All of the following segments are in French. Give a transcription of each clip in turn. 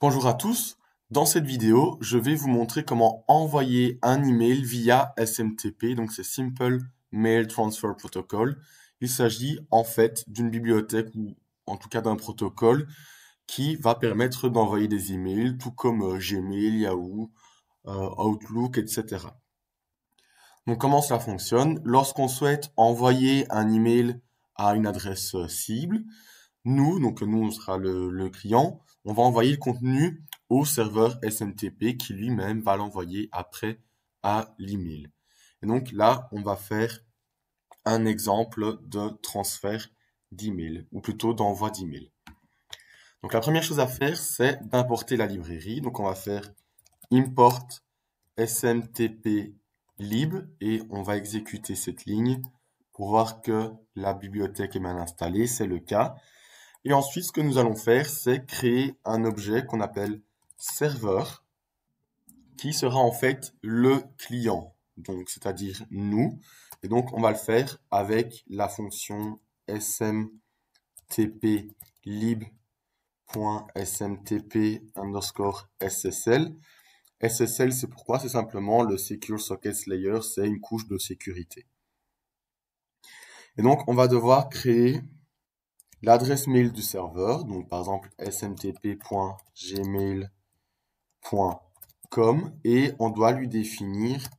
Bonjour à tous, dans cette vidéo, je vais vous montrer comment envoyer un email via SMTP, donc c'est Simple Mail Transfer Protocol. Il s'agit en fait d'une bibliothèque ou en tout cas d'un protocole qui va permettre d'envoyer des emails, tout comme Gmail, Yahoo, Outlook, etc. Donc comment cela fonctionne? Lorsqu'on souhaite envoyer un email à une adresse cible, nous, on sera le client, on va envoyer le contenu au serveur SMTP qui lui-même va l'envoyer après à l'email. Et donc là, on va faire un exemple de transfert d'email, ou plutôt d'envoi d'email. Donc la première chose à faire, c'est d'importer la librairie. Donc on va faire import SMTP lib et on va exécuter cette ligne pour voir que la bibliothèque est bien installée, c'est le cas. Et ensuite, ce que nous allons faire, c'est créer un objet qu'on appelle serveur, qui sera en fait le client, donc c'est-à-dire nous. Et donc, on va le faire avec la fonction smtp lib.smtp underscore ssl. SSL, c'est pourquoi? C'est simplement le Secure Sockets Layer, c'est une couche de sécurité. Et donc, on va devoir créer l'adresse mail du serveur, donc par exemple smtp.gmail.com et on doit lui définir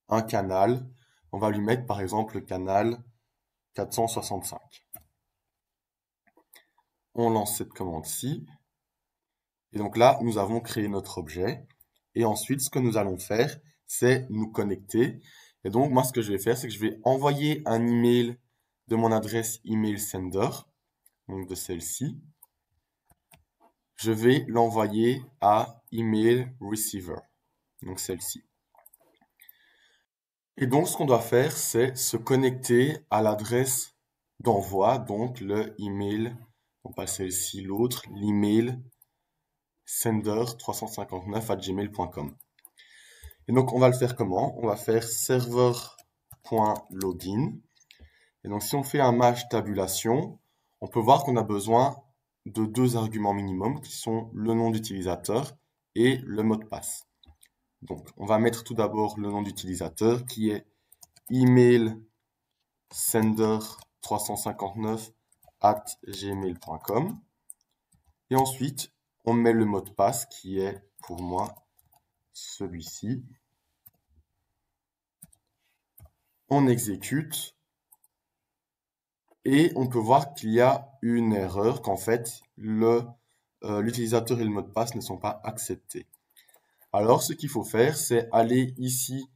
un canal. On va lui mettre par exemple le canal 465. On lance cette commande-ci et donc là nous avons créé notre objet et ensuite ce que nous allons faire c'est nous connecter et donc moi ce que je vais faire c'est que je vais envoyer un email de mon adresse email sender, donc de celle-ci. Je vais l'envoyer à email receiver, donc celle-ci. Et donc, ce qu'on doit faire, c'est se connecter à l'adresse d'envoi, donc le email, non pas celle-ci, l'autre, l'email sender359@gmail.com. Et donc, on va le faire comment? On va faire serveur.login. Et donc, si on fait un match tabulation, on peut voir qu'on a besoin de deux arguments minimum qui sont le nom d'utilisateur et le mot de passe. Donc, on va mettre tout d'abord le nom d'utilisateur qui est email sender359@gmail.com. Et ensuite, on met le mot de passe qui est pour moi celui-ci. On exécute et on peut voir qu'il y a une erreur, qu'en fait, l'utilisateur et le mot de passe ne sont pas acceptés. Alors, ce qu'il faut faire, c'est aller ici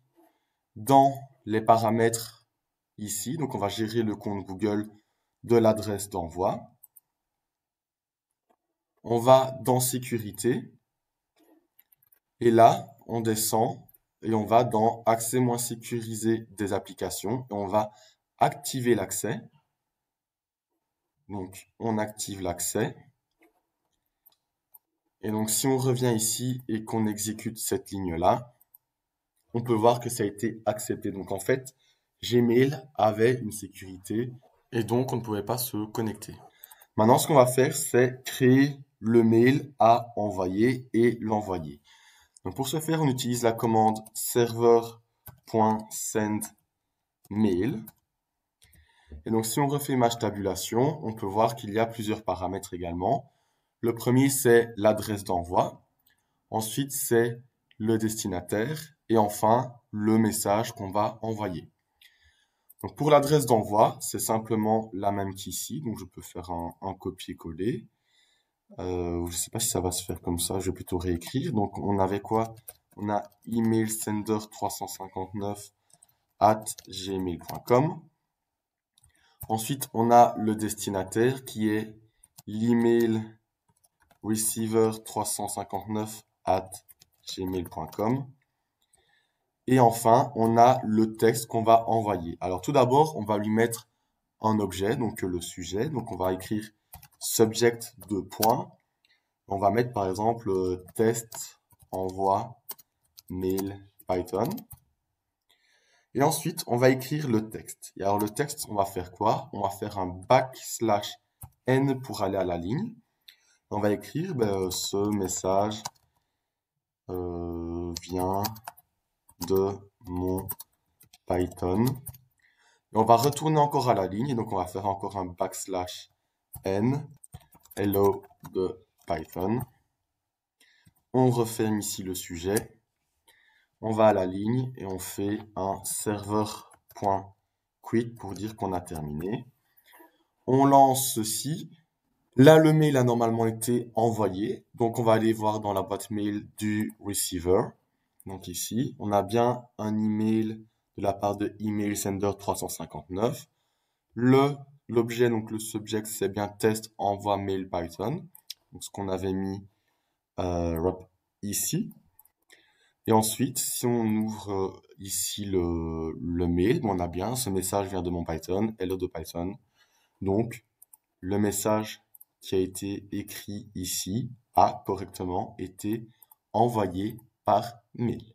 dans les paramètres ici. Donc, on va gérer le compte Google de l'adresse d'envoi. On va dans sécurité. Et là, on descend et on va dans accès moins sécurisé des applications et on va activer l'accès. Donc, on active l'accès. Et donc, si on revient ici et qu'on exécute cette ligne-là, on peut voir que ça a été accepté. Donc, en fait, Gmail avait une sécurité et donc on ne pouvait pas se connecter. Maintenant, ce qu'on va faire, c'est créer le mail à envoyer et l'envoyer. Donc, pour ce faire, on utilise la commande server.sendMail. Et donc, si on refait match tabulation, on peut voir qu'il y a plusieurs paramètres également. Le premier, c'est l'adresse d'envoi. Ensuite, c'est le destinataire. Et enfin, le message qu'on va envoyer. Donc, pour l'adresse d'envoi, c'est simplement la même qu'ici. Donc, je peux faire un copier-coller. Je ne sais pas si ça va se faire comme ça. Je vais plutôt réécrire. Donc, on avait quoi? On a email sender359@gmail.com. Ensuite, on a le destinataire qui est l'email receiver359@gmail.com. Et enfin, on a le texte qu'on va envoyer. Alors tout d'abord, on va lui mettre un objet, donc le sujet. Donc on va écrire subject de point. On va mettre par exemple test envoi mail Python. Et ensuite, on va écrire le texte. Et alors le texte, on va faire quoi? On va faire un \n pour aller à la ligne. On va écrire ce message vient de mon Python. Et on va retourner encore à la ligne, et donc on va faire encore un \n, hello de Python. On referme ici le sujet. On va à la ligne et on fait un serveur.quit pour dire qu'on a terminé. On lance ceci. Là, le mail a normalement été envoyé. Donc, on va aller voir dans la boîte mail du receiver. Donc ici, on a bien un email de la part de email sender 359. L'objet, donc le subject, c'est bien test envoie mail Python. Donc, ce qu'on avait mis ici. Et ensuite, si on ouvre ici le mail, on a bien ce message vient de mon Python, hello de Python. Donc, le message qui a été écrit ici a correctement été envoyé par mail.